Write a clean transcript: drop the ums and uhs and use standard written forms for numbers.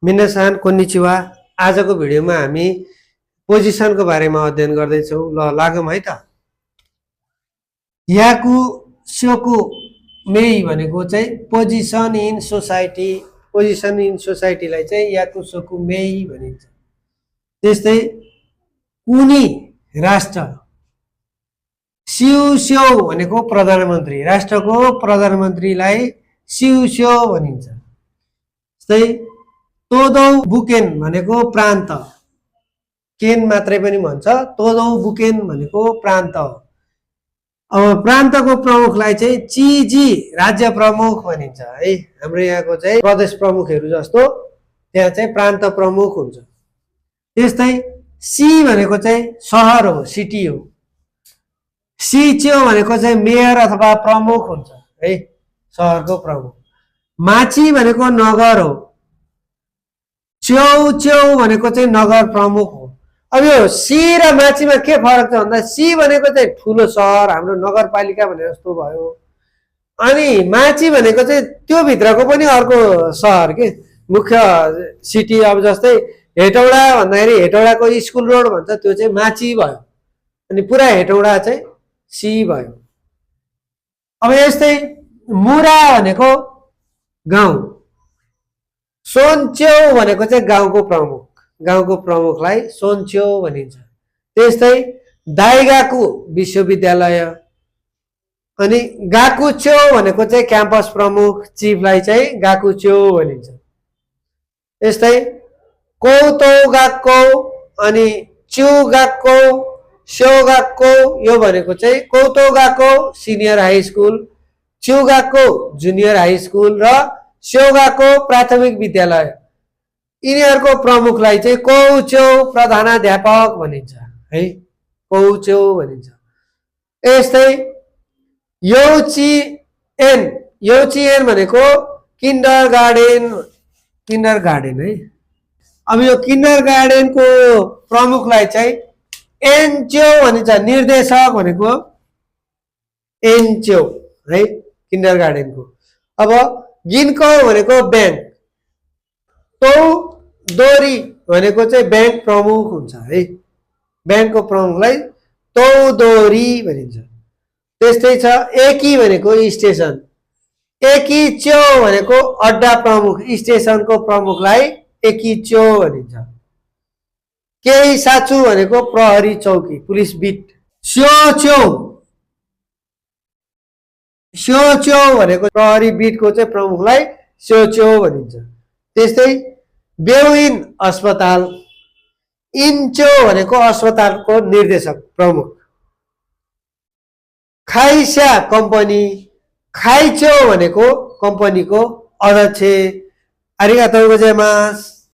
मिनासान कोन्निचिवा। आजको भिडियोमा हामी पोजिसनको बारेमा अध्ययन गर्दैछौँ। ल लागौँ है त। याकु सोकु मेई भनेको चाहिँ position in society. Position in सोसाइटीलाई चाहिँ याकु सोकु मेई भनिन्छ। त्यस्तै कुनी राष्ट्र, सिउ भनेको प्रधानमन्त्री, राष्ट्रको प्रधानमन्त्रीलाई सिउ भनिन्छ। त्यस्तै तोदौ बुकेन भनेको प्रान्त, केन मात्रै पनि भन्छ। तोदौ बुकेन भनेको प्रान्त। अब प्रान्तको प्रमुखलाई चाहिँ चिजी राज्य प्रमुख भनिन्छ है। हाम्रो यहाँको चाहिँ प्रदेश प्रमुखहरू जस्तो त्यहाँ चाहिँ प्रान्त प्रमुख हुन्छ। त्यस्तै सी भनेको चाहिँ सहर हो, सिटी हो। सिच्यो भनेको चाहिँ मेयर अथवा प्रमुख हुन्छ है, सहरको प्रमुख। माची भनेको नगर हो। च्याउ भनेको चाहिँ नगर प्रमुख हो। अब यो सी र माचीमा के फरक छ भन्दा सी भनेको चाहिँ ठुलो सहर, हाम्रो नगरपालिका भने जस्तो भयो। अनि माची भनेको चाहिँ त्यो भित्रको पनि अर्को सहर के, मुख्य सिटी। अब जस्तै हेटौडा भन्दाखेरि हेटौडाको स्कुल रोड भन्छ, त्यो चाहिँ माची भयो। अनि पुरा हेटौडा चाहिँ सी भयो। अब यस्तै मुरा भनेको गाउँ, सोनचेउ भनेको चाहिँ गाउँको प्रमुख, गाउँको प्रमुखलाई सोनचेउ भनिन्छ। त्यस्तै दाइगाकु विश्वविद्यालय। अनि गाकुचेउ भनेको चाहिँ क्याम्पस प्रमुख, चिफलाई चाहिँ गाकुचेउ भनिन्छ। यस्तै कौतौगाक्कौ अनि च्युगाक्कौ, स्योगाक्कौ, यो भनेको चाहिँ कौतौगाक्कौ सिनियर हाई स्कुल, च्युगाक्कौ जुनियर हाई स्कुल र स्योगाको प्राथमिक विद्यालय। यिनीहरूको प्रमुखलाई चाहिँ कौचेउ प्रधानाध्यापक भनिन्छ है, कौचेउ भनिन्छ। यस्तै यौचिएन भनेको किन्डर गार्डन है। अब यो किन्डर गार्डनको प्रमुखलाई चाहिँ एनचेउ भनिन्छ, निर्देशक भनेको एनचेउ है किन्डर गार्डनको। अब गिन्को भनेको ब्याङ्क, तौ दोरी भनेको चाहिँ ब्याङ्क प्रमुख हुन्छ है, ब्याङ्कको प्रमुखलाई तौदोरी भनिन्छ। त्यस्तै छ एकी भनेको स्टेसन, एकी च्यो भनेको अड्डा प्रमुख, स्टेसनको प्रमुखलाई एकी च्यो भनिन्छ। केही साचु भनेको प्रहरी चौकी, पुलिस बिट। स्योच्यो भनेको प्रहरी बिटको चाहिँ प्रमुखलाई स्योच्यो भनिन्छ। त्यस्तै बेउइन अस्पताल, इन्चो भनेको अस्पतालको निर्देशक प्रमुख। खाइस्या कम्पनी, खाइच्यो भनेको कम्पनीको अध्यक्ष। आरिगातो गोजाइमास।